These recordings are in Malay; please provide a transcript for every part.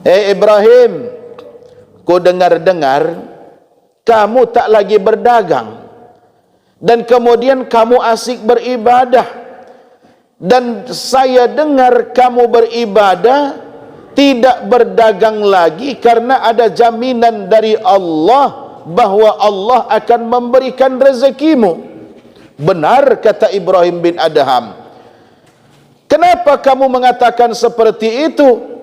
Ibrahim, ku dengar-dengar kamu tak lagi berdagang, dan kemudian kamu asik beribadah, dan saya dengar kamu beribadah tidak berdagang lagi karena ada jaminan dari Allah bahwa Allah akan memberikan rezekimu. Benar kata Ibrahim bin Adham. Kenapa kamu mengatakan seperti itu?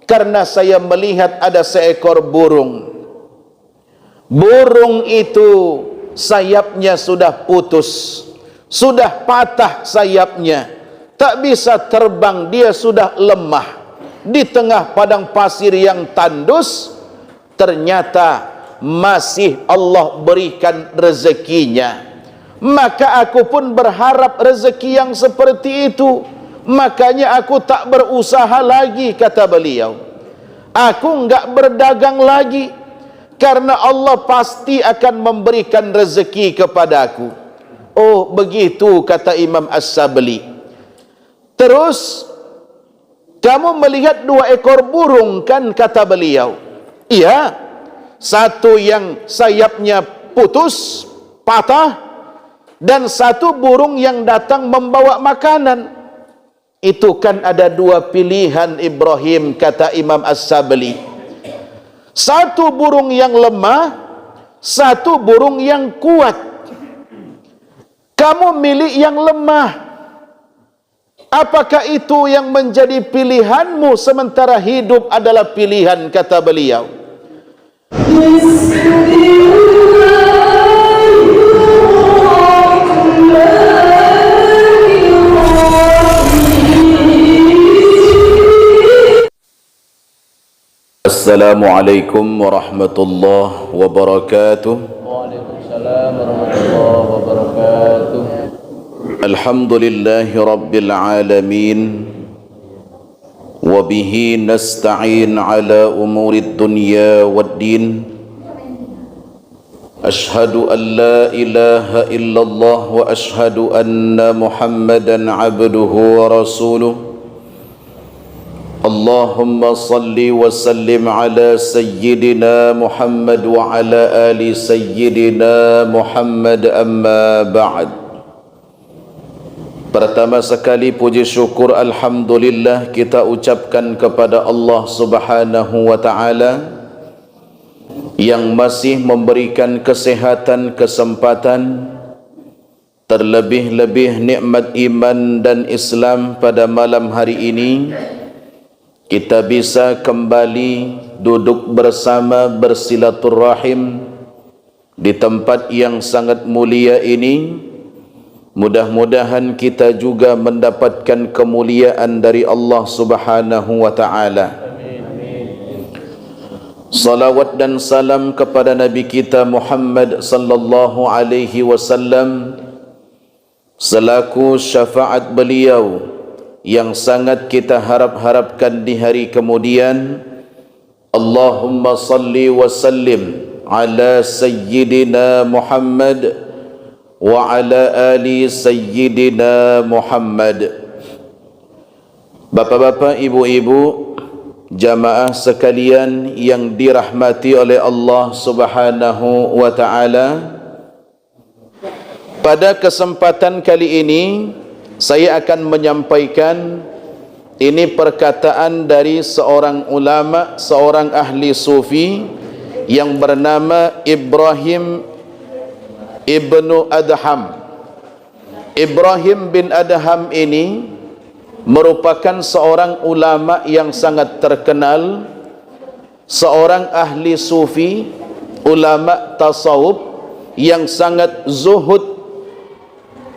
Karena saya melihat ada seekor burung. Burung itu sayapnya sudah putus, sudah patah sayapnya, tak bisa terbang, dia sudah lemah. Di tengah padang pasir yang tandus, ternyata masih Allah berikan rezekinya. Maka aku pun berharap rezeki yang seperti itu. Makanya aku tak berusaha lagi, kata beliau. Aku enggak berdagang lagi, karena Allah pasti akan memberikan rezeki kepadaku. Oh begitu, kata Imam As-Sabli. Terus, kamu melihat 2 ekor burung kan, kata beliau. Iya, satu yang sayapnya putus, patah, dan satu burung yang datang membawa makanan. Itu kan ada 2 pilihan Ibrahim, kata Imam As-Sabli. Satu burung yang lemah, satu burung yang kuat. Kamu milih yang lemah. Apakah itu yang menjadi pilihanmu sementara hidup adalah pilihan, kata beliau. Assalamualaikum warahmatullahi wabarakatuh. Waalaikumsalam warahmatullahi wabarakatuh. Alhamdulillahi rabbil alamin, wa bihi nasta'in ala umurid dunya waddin. Ashhadu an la ilaha illallah wa ashhadu anna Muhammadan abduhu wa rasuluh. Allahumma salli wa sallim ala sayyidina Muhammad wa ala ali sayyidina Muhammad, amma ba'd. Pertama sekali puji syukur alhamdulillah kita ucapkan kepada Allah Subhanahu wa taala yang masih memberikan kesehatan, kesempatan, terlebih-lebih nikmat iman dan Islam pada malam hari ini. Kita bisa kembali duduk bersama bersilaturrahim di tempat yang sangat mulia ini. Mudah-mudahan kita juga mendapatkan kemuliaan dari Allah Subhanahu wa taala. Salawat dan salam kepada Nabi kita Muhammad sallallahu alaihi wasallam selaku syafaat beliau yang sangat kita harap-harapkan di hari kemudian. Allahumma salli wa sallim ala sayyidina Muhammad wa ala ali sayyidina Muhammad. Bapak-bapak, ibu-ibu, jamaah sekalian yang dirahmati oleh Allah Subhanahu wa taala, pada kesempatan kali ini saya akan menyampaikan ini perkataan dari seorang ulama, seorang ahli sufi yang bernama Ibrahim ibnu Adham. Ibrahim bin Adham ini merupakan seorang ulama yang sangat terkenal, seorang ahli sufi, ulama tasawuf yang sangat zuhud.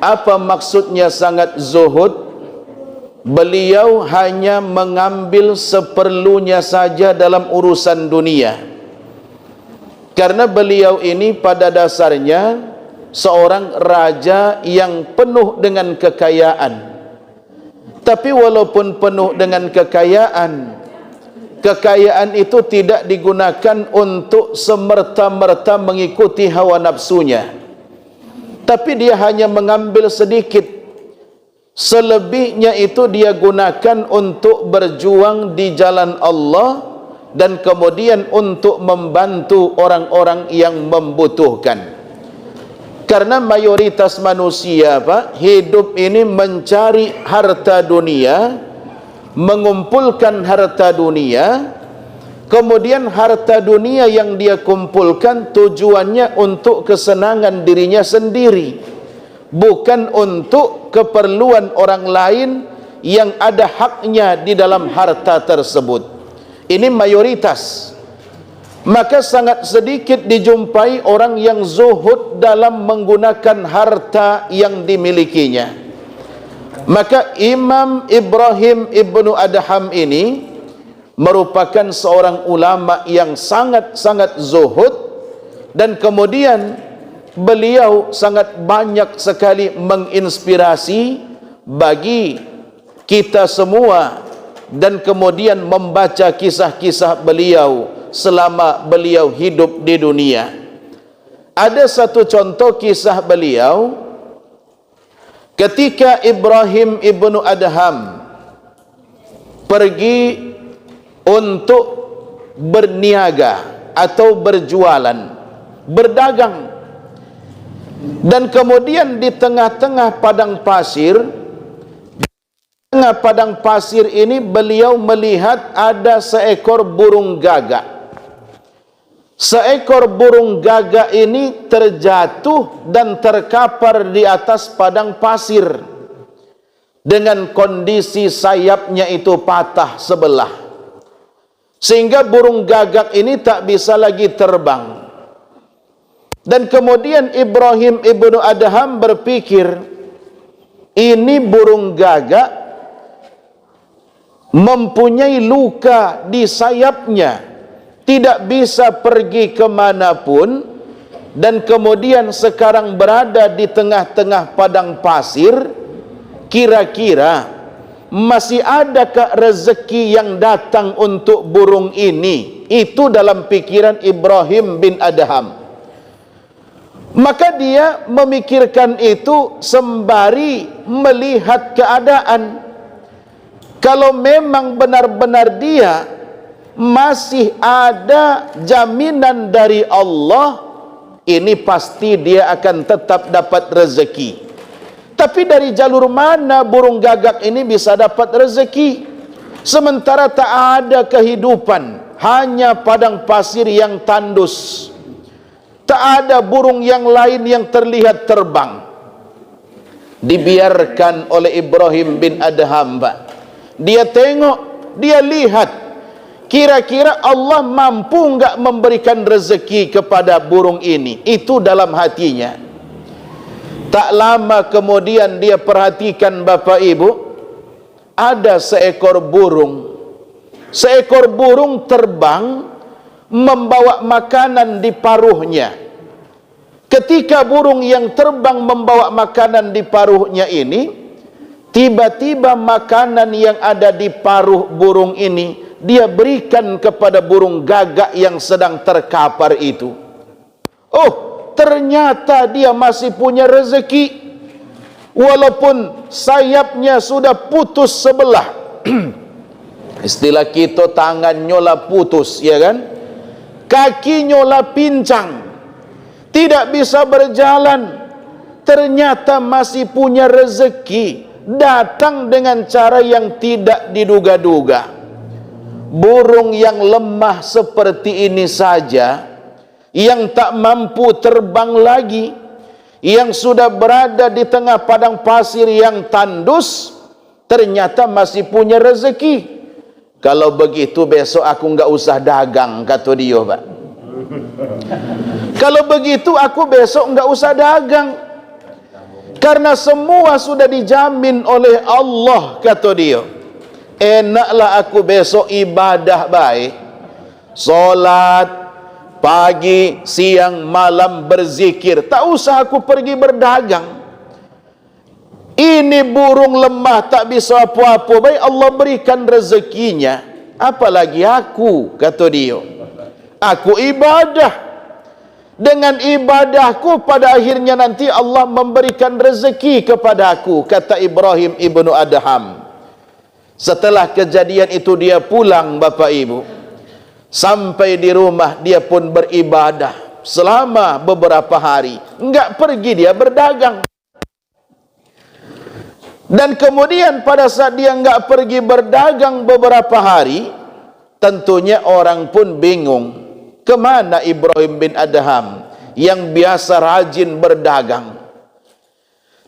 Apa maksudnya sangat zuhud? Beliau hanya mengambil seperlunya saja dalam urusan dunia. Karena beliau ini pada dasarnya seorang raja yang penuh dengan kekayaan. Tapi walaupun penuh dengan kekayaan, kekayaan itu tidak digunakan untuk semerta-merta mengikuti hawa nafsunya. Tapi dia hanya mengambil sedikit. Selebihnya itu dia gunakan untuk berjuang di jalan Allah dan kemudian untuk membantu orang-orang yang membutuhkan. Karena mayoritas manusia Pak, hidup ini mencari harta dunia, mengumpulkan harta dunia, kemudian harta dunia yang dia kumpulkan tujuannya untuk kesenangan dirinya sendiri, bukan untuk keperluan orang lain yang ada haknya di dalam harta tersebut. Ini mayoritas. Maka sangat sedikit dijumpai orang yang zuhud dalam menggunakan harta yang dimilikinya. Maka Imam Ibrahim ibnu Adham ini merupakan seorang ulama yang sangat-sangat zuhud, dan kemudian beliau sangat banyak sekali menginspirasi bagi kita semua, dan kemudian membaca kisah-kisah beliau selama beliau hidup di dunia. Ada satu contoh kisah beliau ketika Ibrahim ibnu Adham pergi untuk berniaga atau berjualan, berdagang, dan kemudian di tengah-tengah padang pasir, ini beliau melihat ada seekor burung gagak. Seekor burung gagak ini terjatuh dan terkapar di atas padang pasir dengan kondisi sayapnya itu patah sebelah, sehingga burung gagak ini tak bisa lagi terbang. Dan kemudian Ibrahim ibnu Adham berpikir, ini burung gagak mempunyai luka di sayapnya, tidak bisa pergi kemanapun, dan kemudian sekarang berada di tengah-tengah padang pasir. Kira-kira masih adakah rezeki yang datang untuk burung ini? Itu dalam pikiran Ibrahim bin Adham. Maka dia memikirkan itu sembari melihat keadaan. Kalau memang benar-benar dia masih ada jaminan dari Allah, ini pasti dia akan tetap dapat rezeki. Tapi dari jalur mana burung gagak ini bisa dapat rezeki? Sementara tak ada kehidupan, hanya padang pasir yang tandus. Tak ada burung yang lain yang terlihat terbang. Dibiarkan oleh Ibrahim bin Adham, Pak. Dia tengok, dia lihat, kira-kira Allah mampu enggak memberikan rezeki kepada burung ini. Itu dalam hatinya. Tak lama kemudian dia perhatikan Bapak Ibu, ada seekor burung. Seekor burung terbang membawa makanan di paruhnya. Ketika burung yang terbang membawa makanan di paruhnya ini, tiba-tiba makanan yang ada di paruh burung ini dia berikan kepada burung gagak yang sedang terkapar itu. Oh, ternyata dia masih punya rezeki, walaupun sayapnya sudah putus sebelah. Istilah kita, tangan nyola putus, ya kan? Kaki nyola pincang, tidak bisa berjalan. Ternyata masih punya rezeki, datang dengan cara yang tidak diduga-duga. Burung yang lemah seperti ini saja, yang tak mampu terbang lagi, yang sudah berada di tengah padang pasir yang tandus, ternyata masih punya rezeki. Kalau begitu besok aku enggak usah dagang, kata dia, Pak. Kalau begitu aku besok enggak usah dagang, karena semua sudah dijamin oleh Allah, kata dia. Enaklah aku besok ibadah baik, solat pagi, siang, malam berzikir, tak usah aku pergi berdagang. Ini burung lemah tak bisa apa-apa, baik Allah berikan rezekinya, apalagi aku, kata dia. Aku ibadah, dengan ibadahku pada akhirnya nanti Allah memberikan rezeki kepada aku, kata Ibrahim ibnu Adham. Setelah kejadian itu dia pulang, Bapak Ibu. Sampai di rumah dia pun beribadah selama beberapa hari, enggak pergi dia berdagang. Dan kemudian pada saat dia enggak pergi berdagang beberapa hari, tentunya orang pun bingung, kemana Ibrahim bin Adham yang biasa rajin berdagang.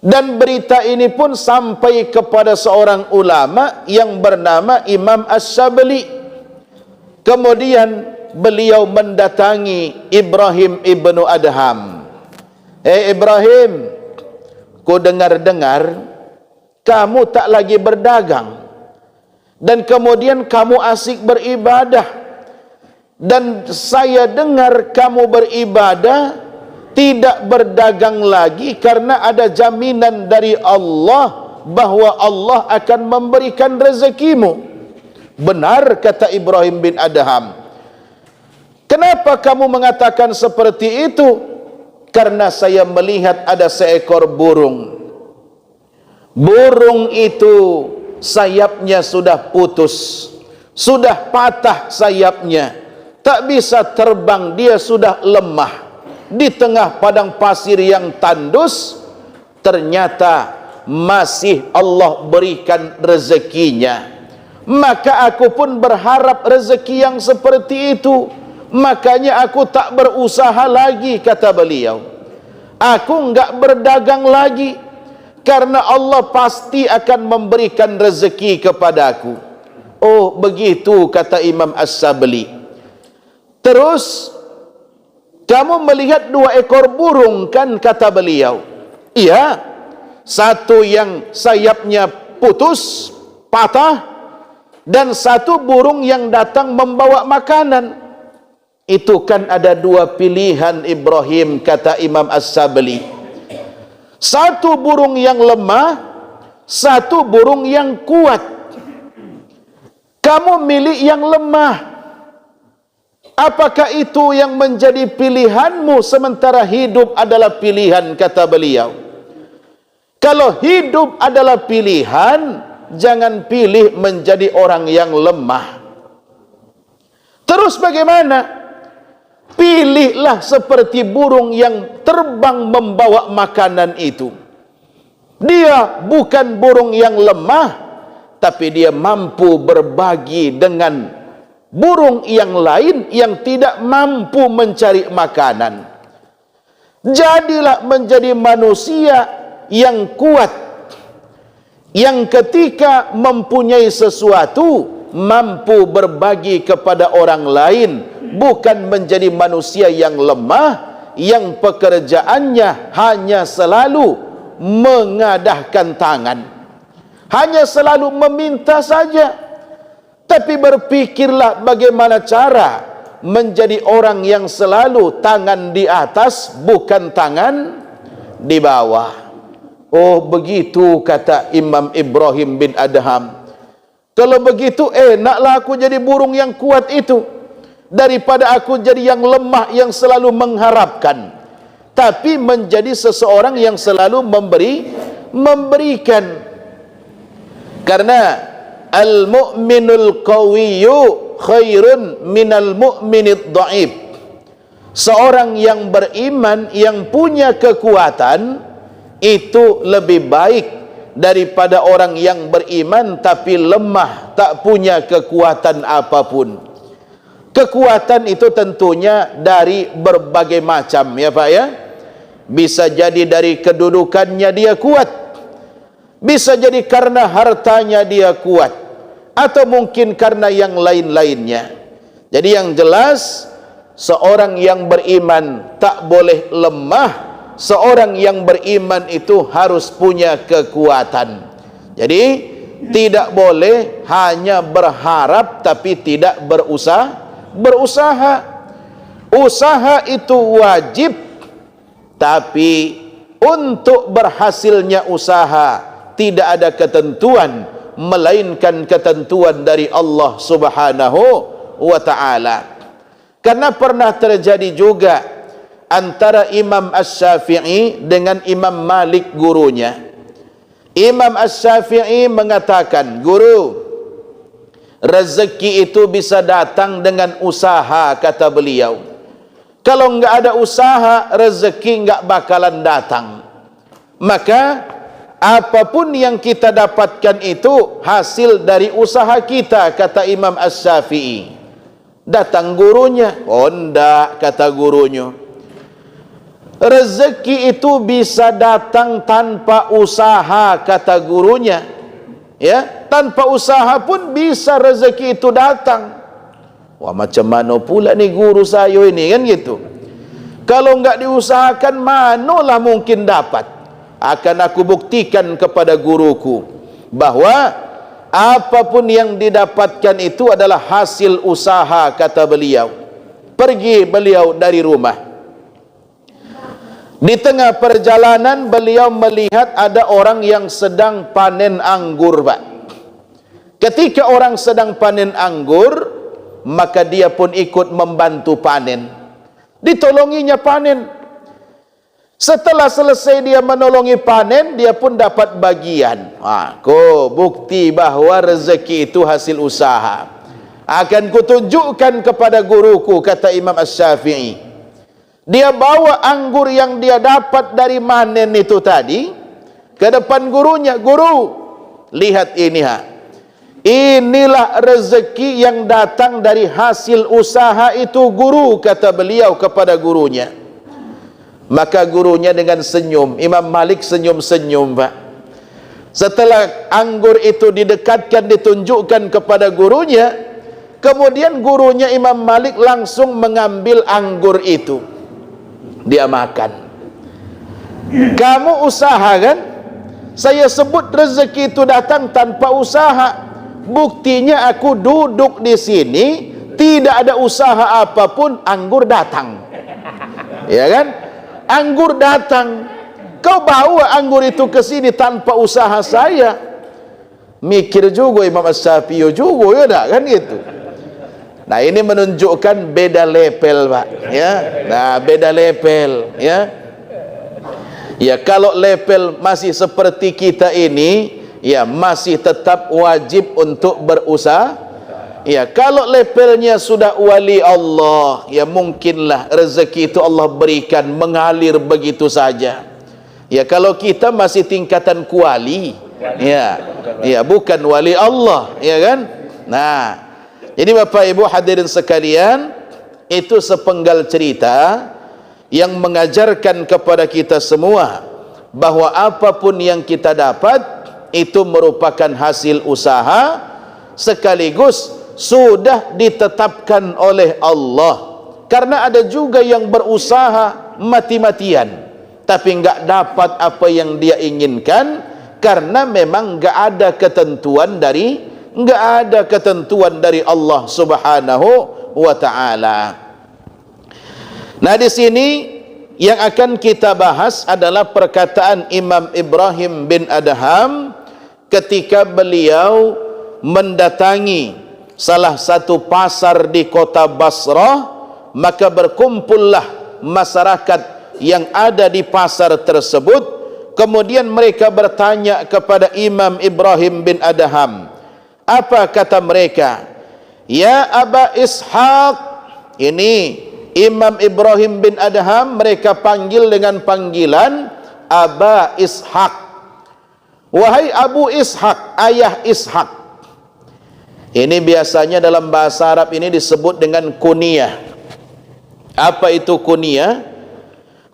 Dan berita ini pun sampai kepada seorang ulama yang bernama Imam Asy-Syabli. Kemudian beliau mendatangi Ibrahim ibnu Adham. Ibrahim, ku dengar-dengar kamu tak lagi berdagang, dan kemudian kamu asik beribadah, dan saya dengar kamu beribadah tidak berdagang lagi karena ada jaminan dari Allah bahwa Allah akan memberikan rezekimu. Benar, kata Ibrahim bin Adham. Kenapa kamu mengatakan seperti itu? Karena saya melihat ada seekor burung. Burung itu sayapnya sudah putus, sudah patah sayapnya, tak bisa terbang, dia sudah lemah. Di tengah padang pasir yang tandus, ternyata masih Allah berikan rezekinya. Maka aku pun berharap rezeki yang seperti itu. Makanya aku tak berusaha lagi, kata beliau. Aku enggak berdagang lagi, karena Allah pasti akan memberikan rezeki kepadaku. Oh begitu, kata Imam Asy-Syabli. Terus, kamu melihat 2 ekor burung kan, kata beliau. Iya, satu yang sayapnya putus, patah, dan satu burung yang datang membawa makanan. Itu kan ada 2 pilihan Ibrahim, kata Imam Asy-Syabli. Satu burung yang lemah, satu burung yang kuat. Kamu milih yang lemah. Apakah itu yang menjadi pilihanmu sementara hidup adalah pilihan, kata beliau. Kalau hidup adalah pilihan, jangan pilih menjadi orang yang lemah. Terus bagaimana? Pilihlah seperti burung yang terbang membawa makanan itu. Dia bukan burung yang lemah, tapi dia mampu berbagi dengan burung yang lain yang tidak mampu mencari makanan. Jadilah menjadi manusia yang kuat, yang ketika mempunyai sesuatu mampu berbagi kepada orang lain, bukan menjadi manusia yang lemah, yang pekerjaannya hanya selalu mengadahkan tangan, hanya selalu meminta saja. Tapi berpikirlah bagaimana cara menjadi orang yang selalu tangan di atas, bukan tangan di bawah. Oh begitu, kata Imam Ibrahim bin Adham. Kalau begitu enaklah aku jadi burung yang kuat itu, daripada aku jadi yang lemah yang selalu mengharapkan, tapi menjadi seseorang yang selalu memberikan. Karena al-mu'minul qawiyyu khairun minal mu'minid dha'if. Seorang yang beriman, yang punya kekuatan, itu lebih baik daripada orang yang beriman tapi lemah, tak punya kekuatan apapun. Kekuatan itu tentunya dari berbagai macam, ya Pak ya. Bisa jadi dari kedudukannya dia kuat, bisa jadi karena hartanya dia kuat, atau mungkin karena yang lain-lainnya. Jadi yang jelas, seorang yang beriman tak boleh lemah. Seorang yang beriman itu harus punya kekuatan. Jadi tidak boleh hanya berharap tapi tidak berusaha. Usaha itu wajib, tapi untuk berhasilnya usaha tidak ada ketentuan melainkan ketentuan dari Allah Subhanahu wa ta'ala. Karena pernah terjadi juga antara Imam Asy-Syafi'i dengan Imam Malik, gurunya. Imam Asy-Syafi'i mengatakan, guru, rezeki itu bisa datang dengan usaha, kata beliau. Kalau enggak ada usaha, rezeki enggak bakalan datang. Maka apapun yang kita dapatkan itu hasil dari usaha kita, kata Imam Asy-Syafi'i. Datang gurunya, oh enggak, kata gurunya. Rezeki itu bisa datang tanpa usaha, kata gurunya. Ya, tanpa usaha pun bisa rezeki itu datang. Wah, macam mana pula ni guru saya ini, kan gitu. Kalau enggak diusahakan, manalah mungkin dapat. Akan aku buktikan kepada guruku bahwa apapun yang didapatkan itu adalah hasil usaha, kata beliau. Pergi beliau dari rumah. Di tengah perjalanan beliau melihat ada orang yang sedang panen anggur, Pak. Ketika orang sedang panen anggur, maka dia pun ikut membantu panen. Ditolonginya panen. Setelah selesai dia menolongi panen, dia pun dapat bagian. Bukti bahawa rezeki itu hasil usaha. Akan kutunjukkan kepada guruku, kata Imam Asy-Syafi'i. Dia bawa anggur yang dia dapat dari manen itu tadi ke depan gurunya. Guru, lihat ini inilah rezeki yang datang dari hasil usaha itu, guru, kata beliau kepada gurunya. Maka gurunya dengan senyum, Imam Malik senyum-senyum, Pak. Setelah anggur itu didekatkan, ditunjukkan kepada gurunya, kemudian gurunya Imam Malik langsung mengambil anggur itu. Dia makan. Kamu usaha kan? Saya sebut rezeki itu datang tanpa usaha. Buktinya aku duduk di sini, tidak ada usaha apapun, anggur datang. Ya kan? Anggur datang. Kau bawa anggur itu ke sini tanpa usaha saya. Mikir juga Imam Asy-Syafi'i juga, ya tak kan gitu. Nah, ini menunjukkan beda level, Pak, ya. Nah, beda level, ya. Ya, kalau level masih seperti kita ini, ya masih tetap wajib untuk berusaha. Ya, kalau levelnya sudah wali Allah, ya mungkinlah rezeki itu Allah berikan mengalir begitu saja. Ya, kalau kita masih tingkatan kuali, ya bukan wali Allah, ya kan? Nah, jadi Bapak Ibu hadirin sekalian, itu sepenggal cerita yang mengajarkan kepada kita semua bahwa apapun yang kita dapat itu merupakan hasil usaha, sekaligus sudah ditetapkan oleh Allah. Karena ada juga yang berusaha mati-matian tapi enggak dapat apa yang dia inginkan, karena memang enggak ada ketentuan dari Allah Subhanahu wa taala. Nah, di sini yang akan kita bahas adalah perkataan Imam Ibrahim bin Adham ketika beliau mendatangi salah satu pasar di kota Basrah. Maka berkumpullah masyarakat yang ada di pasar tersebut. Kemudian mereka bertanya kepada Imam Ibrahim bin Adham. Apa kata mereka? Ya Aba Ishaq. Ini Imam Ibrahim bin Adham mereka panggil dengan panggilan Aba Ishaq. Wahai Abu Ishaq, ayah Ishaq. Ini biasanya dalam bahasa Arab ini disebut dengan kunyah. Apa itu kunyah?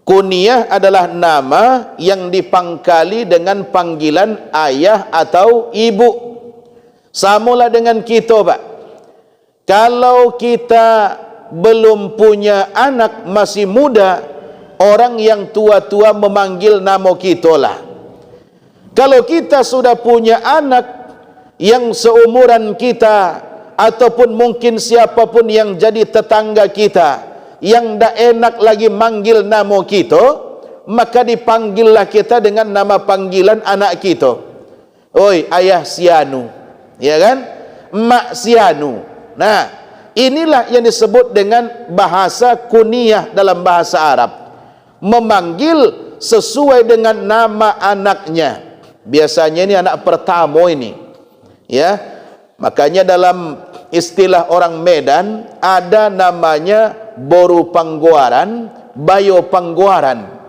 Kunyah adalah nama yang dipangkali dengan panggilan ayah atau ibu. Samalah dengan kita, Pak. Kalau kita belum punya anak, masih muda, orang yang tua-tua memanggil nama kita lah. Kalau kita sudah punya anak yang seumuran kita, ataupun mungkin siapapun yang jadi tetangga kita, yang tak enak lagi manggil nama kita, maka dipanggillah kita dengan nama panggilan anak kita. Oi, ayah Sianu. Ya kan? Mak Sianu. Nah, inilah yang disebut dengan bahasa kunyah dalam bahasa Arab. Memanggil sesuai dengan nama anaknya. Biasanya ini anak pertama ini. Ya. Makanya dalam istilah orang Medan ada namanya boru pangguaran, bayo pangguaran.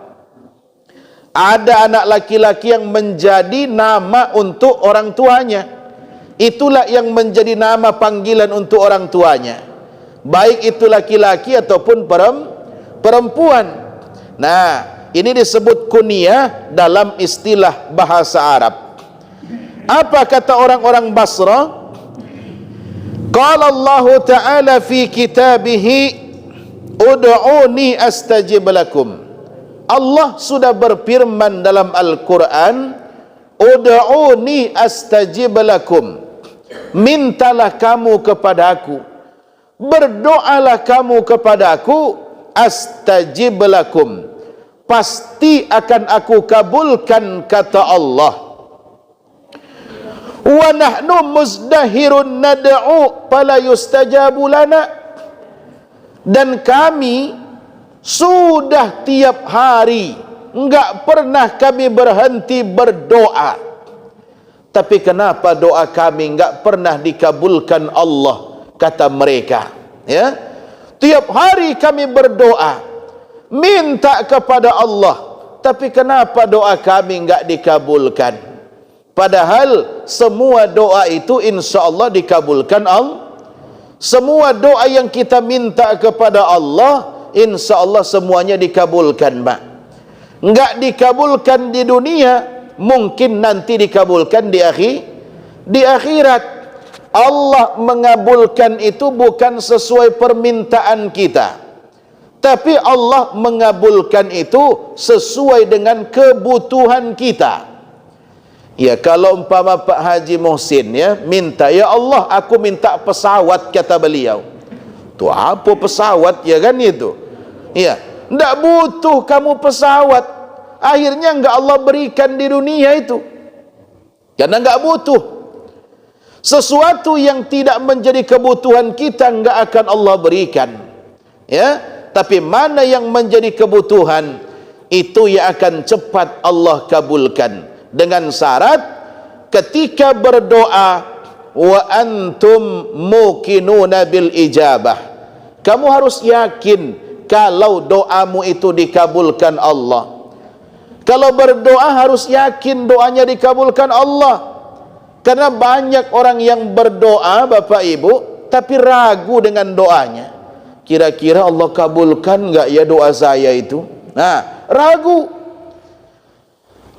Ada anak laki-laki yang menjadi nama untuk orang tuanya. Itulah yang menjadi nama panggilan untuk orang tuanya, baik itu laki-laki ataupun perempuan. Nah, ini disebut kunyah dalam istilah bahasa Arab. Apa kata orang-orang Basra? Qala Allah Ta'ala fi kitabihi ud'uni astajib lakum. Allah sudah berfirman dalam Al-Quran, ud'uni astajib lakum. Mintalah kamu kepada aku, berdoalah kamu kepada aku, astajib lakum, pasti akan aku kabulkan, kata Allah. Wa nahnu muzdahirun nad'u fala yustajabu lana. Dan kami sudah tiap hari, enggak pernah kami berhenti berdoa, tapi kenapa doa kami enggak pernah dikabulkan Allah, kata mereka. Ya, tiap hari kami berdoa, minta kepada Allah, tapi kenapa doa kami enggak dikabulkan? Padahal semua doa itu insya Allah dikabulkan Allah. Semua doa yang kita minta kepada Allah, insya Allah semuanya dikabulkan, Pak. Enggak dikabulkan di dunia, mungkin nanti dikabulkan di akhirat. Allah mengabulkan itu bukan sesuai permintaan kita, tapi Allah mengabulkan itu sesuai dengan kebutuhan kita. Ya, kalau umpama Pak Haji Muhsin ya minta, ya Allah aku minta pesawat, kata beliau. Tu apa pesawat, ya kan itu? Ya, ndak butuh kamu pesawat. Akhirnya enggak Allah berikan di dunia itu, karena enggak butuh. Sesuatu yang tidak menjadi kebutuhan kita enggak akan Allah berikan. Ya, tapi mana yang menjadi kebutuhan itu yang akan cepat Allah kabulkan, dengan syarat ketika berdoa wa antum muqinuna bil ijabah. Kamu harus yakin kalau doamu itu dikabulkan Allah. Kalau berdoa harus yakin doanya dikabulkan Allah. Karena banyak orang yang berdoa, Bapak Ibu, tapi ragu dengan doanya. Kira-kira Allah kabulkan enggak ya doa saya itu? Nah, ragu.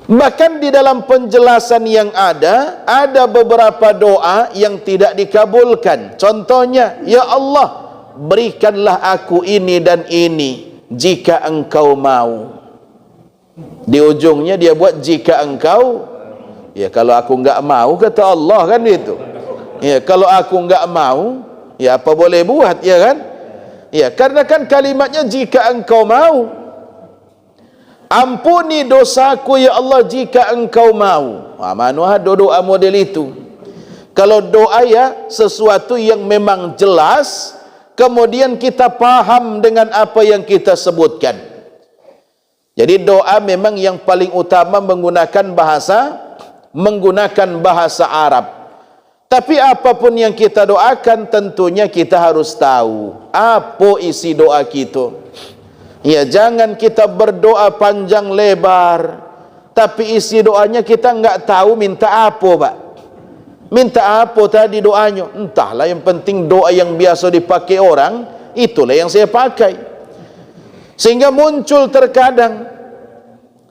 Bahkan di dalam penjelasan yang ada beberapa doa yang tidak dikabulkan. Contohnya, ya Allah, berikanlah aku ini dan ini jika engkau mau. Di ujungnya dia buat jika engkau. Ya, kalau aku enggak mau, kata Allah, kan itu. Ya, kalau aku enggak mau, ya apa boleh buat, ya kan? Ya, karena kan kalimatnya jika engkau mau. Ampuni dosaku ya Allah jika engkau mau. Mana ada doa model itu? Kalau doa ya sesuatu yang memang jelas, kemudian kita paham dengan apa yang kita sebutkan. Jadi doa memang yang paling utama menggunakan bahasa Arab. Tapi apapun yang kita doakan tentunya kita harus tahu apa isi doa kita. Ya, jangan kita berdoa panjang lebar, tapi isi doanya kita enggak tahu minta apa, Pak. Minta apa tadi doanya? Entahlah, yang penting doa yang biasa dipakai orang, itulah yang saya pakai. Sehingga muncul terkadang,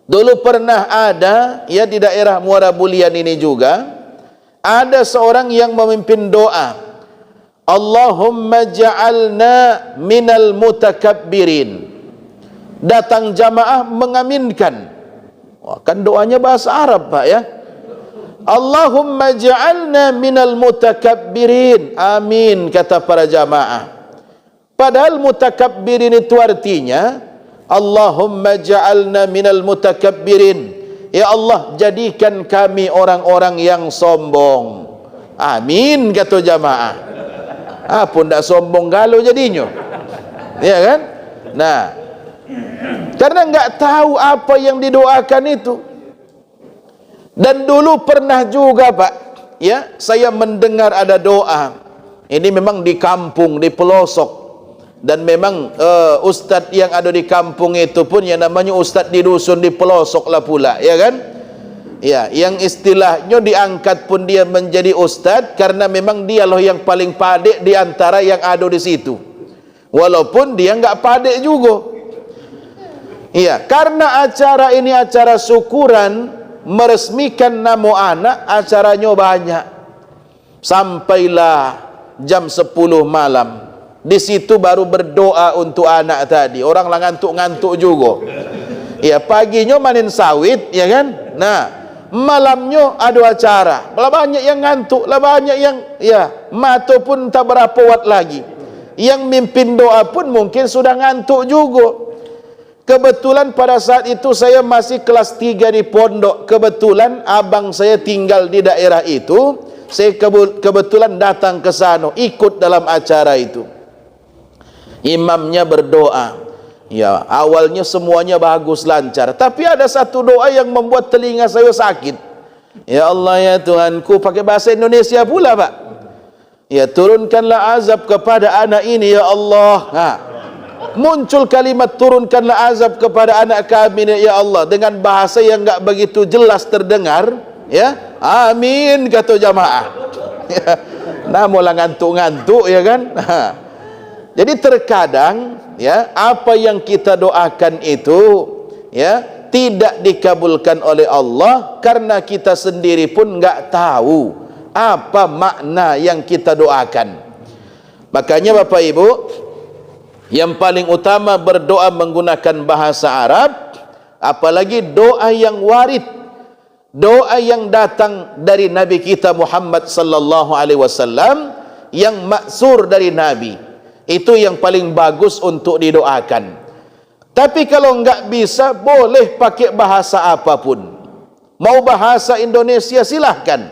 dulu pernah ada, ya di daerah Muara Bulian ini juga, ada seorang yang memimpin doa, Allahumma ja'alna minal mutakabbirin. Datang jamaah mengaminkan. Wah, kan doanya bahasa Arab, Pak, ya. Allahumma ja'alna minal mutakabbirin. Amin, kata para jamaah. Padahal mutakabbirin itu artinya Allahumma ja'alna minal mutakabbirin. Ya Allah, jadikan kami orang-orang yang sombong. Amin, kata jamaah. Apa ndak sombong galau jadinya, ya kan? Nah, karena enggak tahu apa yang didoakan itu. Dan dulu pernah juga, Pak, ya, saya mendengar ada doa, Ini memang di kampung, di pelosok. Dan memang ustaz yang ada di kampung itu pun yang namanya ustaz di dusun, di pelosok lah pula, ya kan? Ya, yang istilahnya diangkat pun dia menjadi ustaz karena memang dialah yang paling padek di antara yang ada di situ. Walaupun dia enggak padek juga. Iya, karena acara ini acara syukuran, meresmikan nama anak, acaranya banyak. Sampailah jam 10 malam. Di situ baru berdoa untuk anak tadi. Orang lah ngantuk-ngantuk juga. Ya, paginya manin sawit, ya kan? Nah, malamnya ada acara. Lah banyak yang ngantuk, lah banyak yang mata pun tak berapa watt lagi. Yang mimpin doa pun mungkin sudah ngantuk juga. Kebetulan pada saat itu saya masih kelas 3 di pondok. Kebetulan abang saya tinggal di daerah itu. Saya kebetulan datang ke sana, ikut dalam acara itu. Imamnya berdoa. Ya, awalnya semuanya bagus, lancar. Tapi ada satu doa yang membuat telinga saya sakit. Ya Allah ya Tuhanku, pakai bahasa Indonesia pula, Pak. Ya, turunkanlah azab kepada anak ini ya Allah. Muncul kalimat turunkanlah azab kepada anak kami ya Allah dengan bahasa yang enggak begitu jelas terdengar, ya. Amin kata jamaah. Ya, namulah ngantuk-ngantuk, ya kan? Jadi terkadang ya apa yang kita doakan itu ya tidak dikabulkan oleh Allah karena kita sendiri pun enggak tahu apa makna yang kita doakan. Makanya Bapak Ibu, yang paling utama berdoa menggunakan bahasa Arab, apalagi doa yang warid, doa yang datang dari Nabi kita Muhammad sallallahu alaihi wasallam, yang maksur dari Nabi. Itu yang paling bagus untuk didoakan. Tapi kalau enggak bisa, boleh pakai bahasa apapun. Mau bahasa Indonesia silahkan.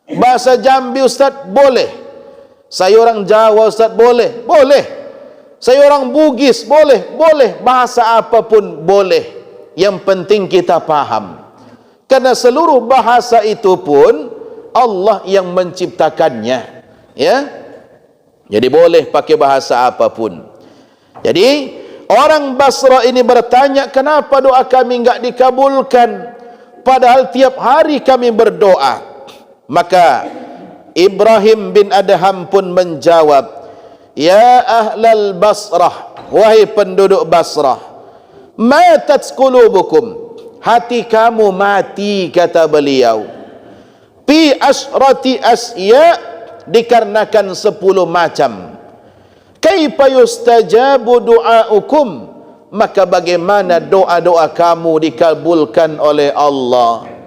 Bahasa Jambi Ustaz boleh. Saya orang Jawa Ustaz boleh. Boleh. Saya orang Bugis boleh. Boleh. Bahasa apapun boleh. Yang penting kita paham. Karena seluruh bahasa itu pun Allah yang menciptakannya. Ya. Jadi boleh pakai bahasa apapun. Jadi orang Basra ini bertanya, kenapa doa kami enggak dikabulkan padahal tiap hari kami berdoa? Maka Ibrahim bin Adham pun menjawab, ya ahlal Basrah, wahai penduduk Basrah, matat qulubukum, hati kamu mati, kata beliau, fi asrati asya, dikarenakan 10 macam. Kaifa yustajabu du'aukum, maka bagaimana doa-doa kamu dikabulkan oleh Allah?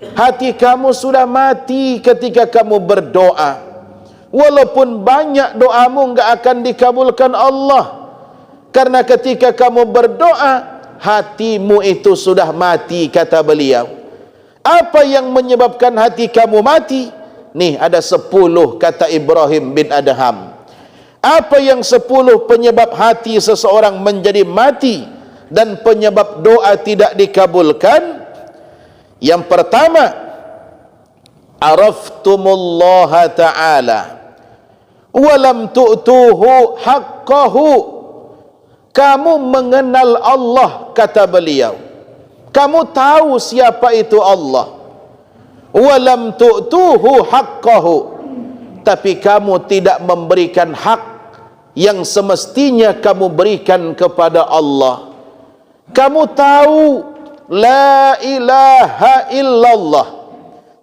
Hati kamu sudah mati ketika kamu berdoa. Walaupun banyak doamu enggak akan dikabulkan Allah. Karena ketika kamu berdoa, hatimu itu sudah mati, kata beliau. Apa yang menyebabkan hati kamu mati? Nih ada 10 kata Ibrahim bin Adham. Apa yang 10 penyebab hati seseorang menjadi mati dan penyebab doa tidak dikabulkan? Yang pertama, araftumullaha ta'ala walam tu'tuhu haqqahu. Kamu mengenal Allah, kata beliau. Kamu tahu siapa itu Allah. Walam tu'tuhu haqqahu, tapi kamu tidak memberikan hak yang semestinya kamu berikan kepada Allah. Kamu tahu la ilaha illallah,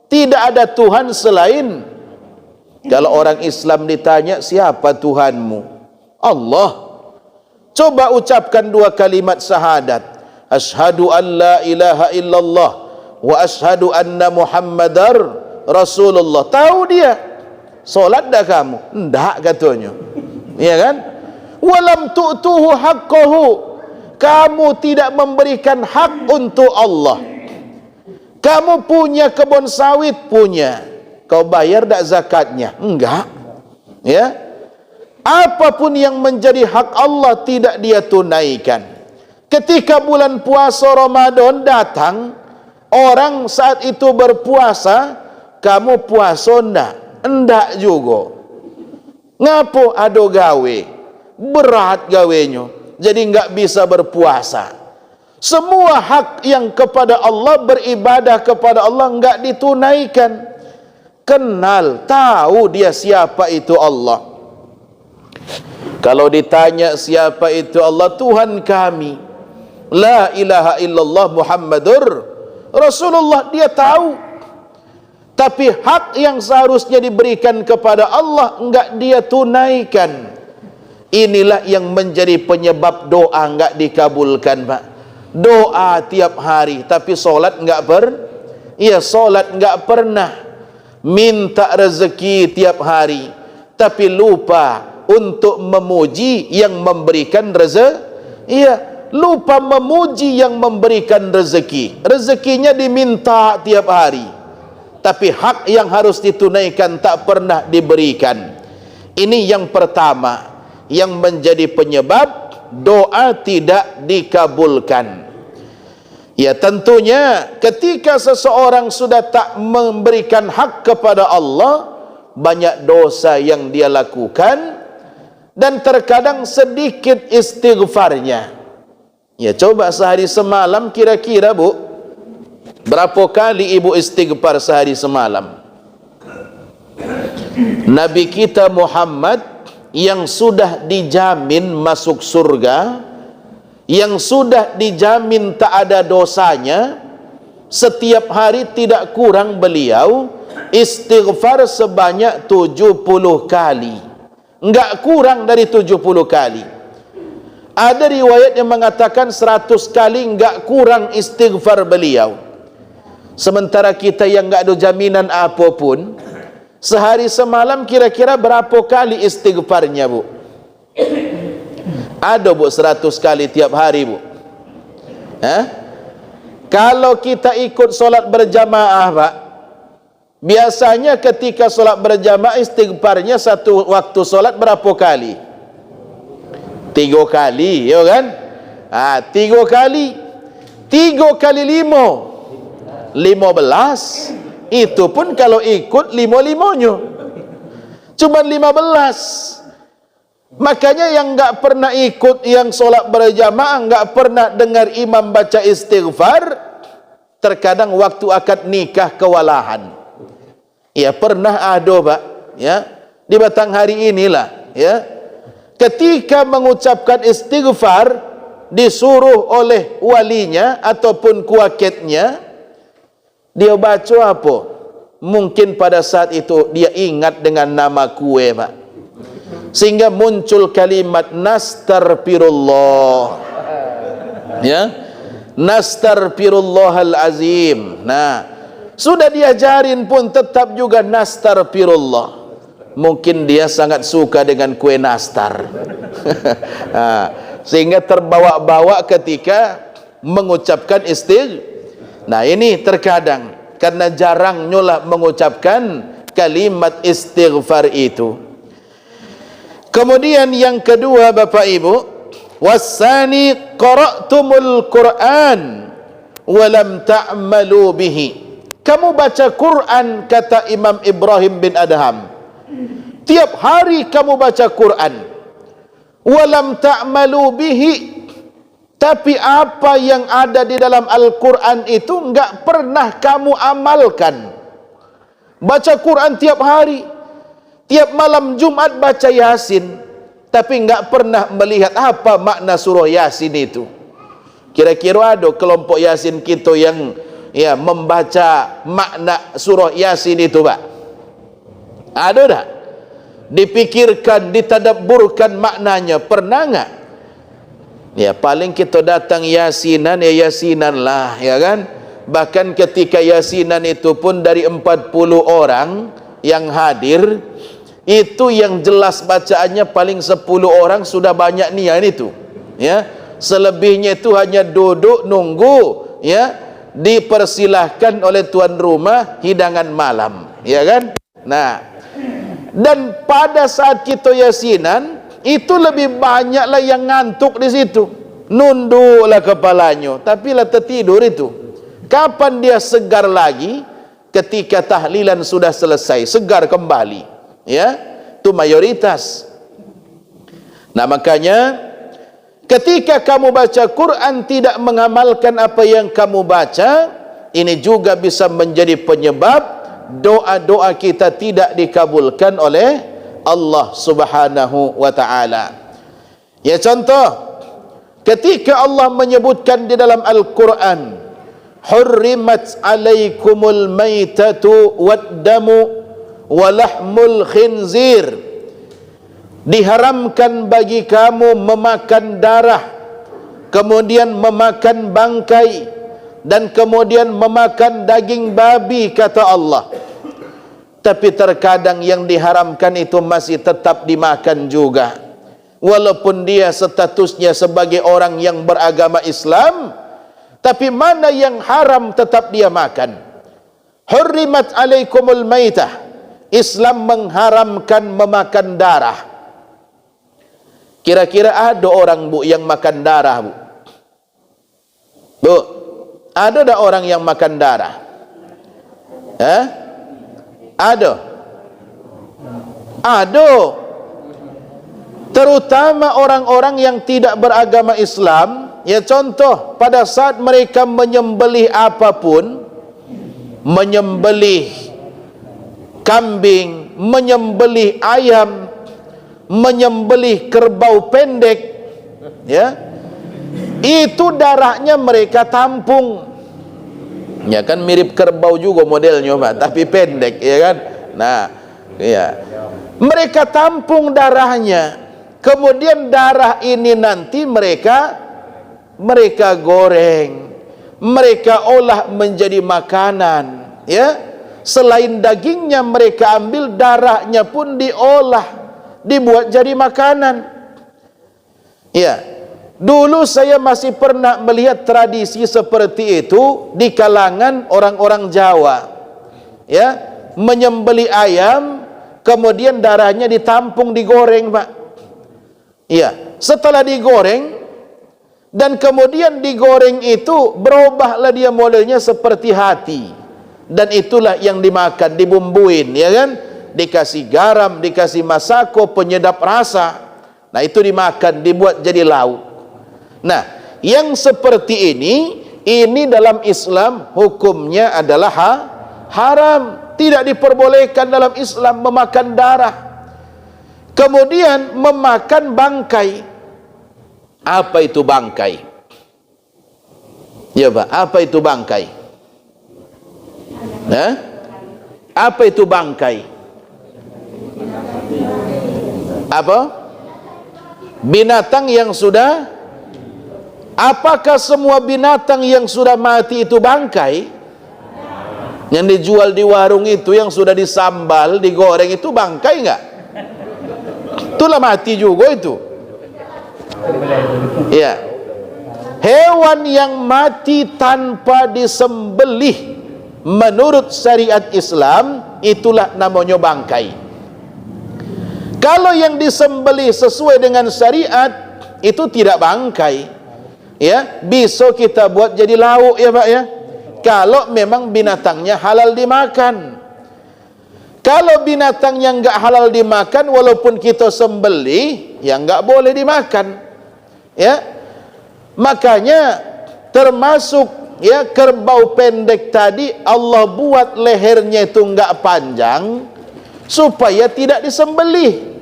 tidak ada Tuhan selain. Kalau orang Islam ditanya, siapa Tuhanmu? Allah. Coba ucapkan 2 kalimat syahadat, asyhadu an la ilaha illallah wa ashhadu anna Muhammadar Rasulullah. Tahu dia. Solat dah kamu? Enggak katanya. Ya kan? Walam tu'tuhu haqqahu. Kamu tidak memberikan hak untuk Allah. Kamu punya kebun sawit? Punya. Kau bayar tak zakatnya? Enggak. Ya. Apapun yang menjadi hak Allah tidak dia tunaikan. Ketika bulan puasa Ramadan datang, orang saat itu berpuasa, kamu puasa enggak? Enggak juga. Ngapo ado gawe? Berat gawenya. Jadi enggak bisa berpuasa. Semua hak yang kepada Allah, beribadah kepada Allah enggak ditunaikan. Kenal, tahu dia siapa itu Allah. Kalau ditanya siapa itu Allah, Tuhan kami, la ilaha illallah Muhammadur Rasulullah, dia tahu. Tapi hak yang seharusnya diberikan kepada Allah enggak dia tunaikan. Inilah yang menjadi penyebab doa enggak dikabulkan, Pak. Doa tiap hari tapi solat enggak solat enggak pernah. Minta rezeki tiap hari tapi lupa untuk memuji yang memberikan rezeki. Lupa memuji yang memberikan rezeki. Rezekinya diminta tiap hari, tapi hak yang harus ditunaikan tak pernah diberikan. Ini yang pertama yang menjadi penyebab doa tidak dikabulkan. Ya, tentunya ketika seseorang sudah tak memberikan hak kepada Allah, banyak dosa yang dia lakukan dan terkadang sedikit istighfarnya. Ya, coba sehari semalam kira-kira Bu, berapa kali ibu istighfar sehari semalam? Nabi kita Muhammad yang sudah dijamin masuk surga, yang sudah dijamin tak ada dosanya, setiap hari tidak kurang beliau istighfar sebanyak 70 kali. Enggak kurang dari 70 kali. Ada riwayat yang mengatakan 100 kali enggak kurang istighfar beliau. Sementara kita yang enggak ada jaminan apapun, sehari semalam kira-kira berapa kali istighfarnya Bu? Ada Bu 100 kali tiap hari Bu? Kalau kita ikut solat berjamaah Pak, biasanya ketika solat berjamaah istighfarnya satu waktu solat berapa kali? 3 kali, ya kan? 3 kali 5 15. Itu pun kalau ikut 5-5-nya cuma 15. Makanya yang enggak pernah ikut yang solat berjamaah, enggak pernah dengar imam baca istighfar, terkadang waktu akad nikah kewalahan. Ya, pernah ada Pak, ya, di batang hari inilah, ya, ketika mengucapkan istighfar disuruh oleh walinya ataupun kuaketnya, dia baca apa? Mungkin pada saat itu dia ingat dengan nama kue Pak, sehingga muncul kalimat nastarfirullah, ya, nastarfirullahal azim. Nah, sudah diajarin pun tetap juga nastarfirullah. Mungkin dia sangat suka dengan kue nastar. Sehingga terbawa-bawa ketika mengucapkan istighfar. Nah, ini terkadang karena jarangnya lah mengucapkan kalimat istighfar itu. Kemudian yang kedua Bapak Ibu, wasani qara'tumul Qur'an walam ta'malu bihi. Kamu baca Quran, kata Imam Ibrahim bin Adham, tiap hari kamu baca Quran, walam ta'malu bihi, tapi apa yang ada di dalam Al-Quran itu enggak pernah kamu amalkan. Baca Quran tiap hari, tiap malam Jumat baca Yasin, tapi enggak pernah melihat apa makna surah Yasin itu. Kira-kira ada kelompok Yasin kita yang ya membaca makna surah Yasin itu Pak? Ada tak? Dipikirkan, ditadabburkan maknanya, pernah enggak? Ya, paling kita datang yasinan, ya yasinan lah, ya kan? Bahkan ketika yasinan itu pun dari 40 orang yang hadir, itu yang jelas bacaannya paling 10 orang sudah banyak niat itu, ya. Selebihnya itu hanya duduk nunggu, ya, dipersilahkan oleh tuan rumah hidangan malam, ya kan? Nah, dan pada saat kita yasinan itu lebih banyaklah yang ngantuk di situ, nunduklah kepalanya, tapi lah tertidur itu. Kapan dia segar lagi? Ketika tahlilan sudah selesai, segar kembali, ya. Itu mayoritas. Nah, makanya ketika kamu baca Quran tidak mengamalkan apa yang kamu baca, ini juga bisa menjadi penyebab doa-doa kita tidak dikabulkan oleh Allah Subhanahu wa taala. Ya, contoh ketika Allah menyebutkan di dalam Al-Quran, hurrimat alaikumul maitatu waddamu walahmul khinzir, diharamkan bagi kamu memakan darah, kemudian memakan bangkai, dan kemudian memakan daging babi, kata Allah. Tapi terkadang yang diharamkan itu masih tetap dimakan juga, walaupun dia statusnya sebagai orang yang beragama Islam, tapi mana yang haram tetap dia makan. Hurrimat alaikumul maitah, Islam mengharamkan memakan darah. Kira-kira ada orang, Bu, yang makan darah, Bu? Bu, ada tak orang yang makan darah? Ada. Ada. Terutama orang-orang yang tidak beragama Islam. Ya, contoh pada saat mereka menyembelih apapun, menyembelih kambing, menyembelih ayam, menyembelih kerbau pendek, ya, itu darahnya mereka tampung. Ya kan, mirip kerbau juga modelnya, Pak, tapi pendek, ya kan. Nah, ya, mereka tampung darahnya. Kemudian darah ini nanti mereka goreng, mereka olah menjadi makanan, ya. Selain dagingnya mereka ambil, darahnya pun diolah, dibuat jadi makanan. Ya, dulu saya masih pernah melihat tradisi seperti itu di kalangan orang-orang Jawa. Ya, menyembelih ayam, kemudian darahnya ditampung, digoreng, Pak. Ya, setelah digoreng dan kemudian digoreng itu berubahlah dia modelnya seperti hati, dan itulah yang dimakan, dibumbuin, ya kan, dikasih garam, dikasih masako penyedap rasa. Nah, itu dimakan, dibuat jadi lauk. Nah, yang seperti ini dalam Islam hukumnya adalah haram. Tidak diperbolehkan dalam Islam memakan darah. Kemudian memakan bangkai. Apa itu bangkai? Ya, Pak, apa itu bangkai? Apa itu bangkai? Apa? Binatang yang sudah. Apakah semua binatang yang sudah mati itu bangkai? Yang dijual di warung itu, yang sudah disambal, digoreng, itu bangkai enggak? Itulah mati juga itu. Ya. Hewan yang mati tanpa disembelih menurut syariat Islam, itulah namanya bangkai. Kalau yang disembelih sesuai dengan syariat, itu tidak bangkai. Ya, bisa kita buat jadi lauk, ya, Pak, ya. Kalau memang binatangnya halal dimakan. Kalau binatang yang enggak halal dimakan, walaupun kita sembelih, ya enggak boleh dimakan. Ya, makanya termasuk, ya, kerbau pendek tadi Allah buat lehernya itu enggak panjang supaya tidak disembelih.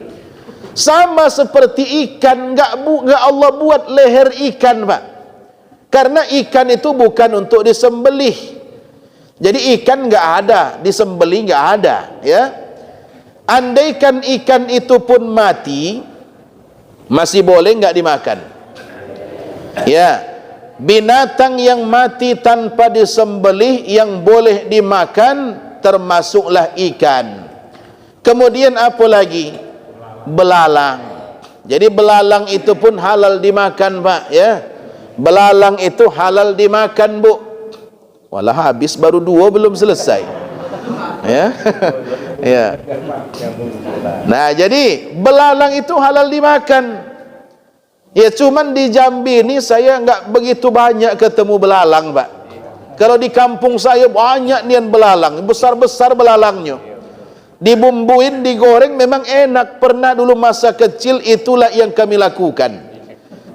Sama seperti ikan, enggak Allah buat leher ikan, Pak. Karena ikan itu bukan untuk disembelih. Jadi ikan enggak ada, disembelih enggak ada, ya. Andaikan ikan itu pun mati, masih boleh enggak dimakan. Ya, binatang yang mati tanpa disembelih yang boleh dimakan termasuklah ikan. Kemudian apa lagi? Belalang. Jadi belalang itu pun halal dimakan, Pak, ya. Belalang itu halal dimakan, Bu. Walah, habis baru 2 belum selesai. Ya. Ya. Nah, jadi belalang itu halal dimakan. Ya, cuman di Jambi ini saya enggak begitu banyak ketemu belalang, Pak. Kalau di kampung saya banyak nian belalang, besar-besar belalangnya. Dibumbuin, digoreng memang enak. Pernah dulu masa kecil, itulah yang kami lakukan.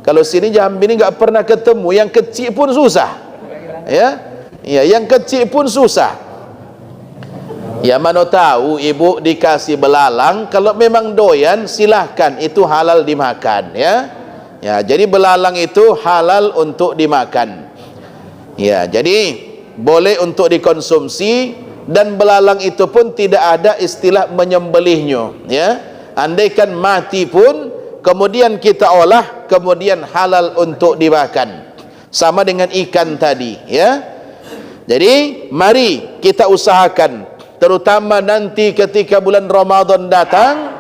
Kalau sini Jambi ini nggak pernah ketemu, yang kecil pun susah. Ya, yang kecil pun susah. Ya, mana tahu ibu dikasih belalang, kalau memang doyan silahkan, itu halal dimakan, ya. Ya, jadi belalang itu halal untuk dimakan. Ya, jadi boleh untuk dikonsumsi. Dan belalang itu pun tidak ada istilah menyembelihnya, ya. Andaikan mati pun kemudian kita olah, kemudian halal untuk dimakan, sama dengan ikan tadi, ya. Jadi mari kita usahakan, terutama nanti ketika bulan Ramadan datang,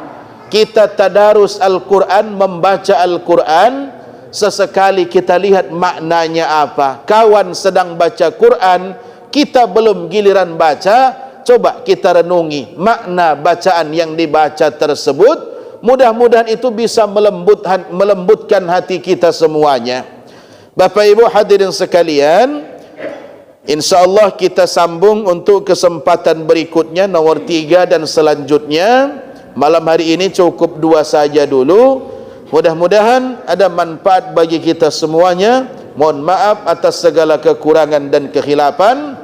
kita tadarus Al-Quran, membaca Al-Quran. Sesekali kita lihat maknanya apa. Kawan sedang baca Quran, kita belum giliran baca, coba kita renungi makna bacaan yang dibaca tersebut. Mudah-mudahan itu bisa melembutkan hati kita semuanya. Bapak Ibu hadirin sekalian, InsyaAllah kita sambung untuk kesempatan berikutnya, nomor 3 dan selanjutnya. Malam hari ini cukup 2 saja dulu. Mudah-mudahan ada manfaat bagi kita semuanya. Mohon maaf atas segala kekurangan dan kekhilafan.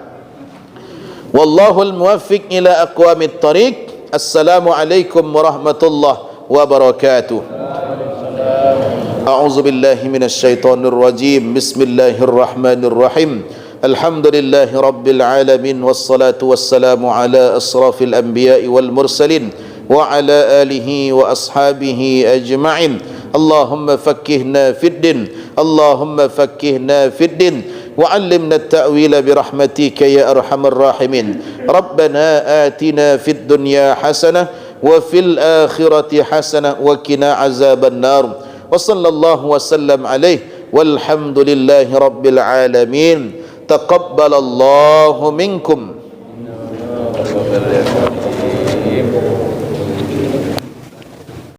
Wallahul muwaffiq ila aqwamit thariq. Assalamualaikum warahmatullahi wabarakatuh. A'udzu billahi minasyaitonir rajim. Bismillahirrahmanirrahim. Alhamdulillahi rabbil alamin, wassalatu wassalamu ala asrafil anbiya'i wal mursalin wa ala alihi wa ashabihi ajma'in. Allahumma fakkihna fid din, Allahumma fakkihna fid din wa 'allimna at-ta'wila bi rahmatika ya arhamar rahimin. Rabbana atina fid dunya hasanah wa fil akhirati hasanah wa qina azaban nar. Wa sallallahu wa sallam alaihi walhamdulillahi rabbil alamin. Taqabbalallahu minkum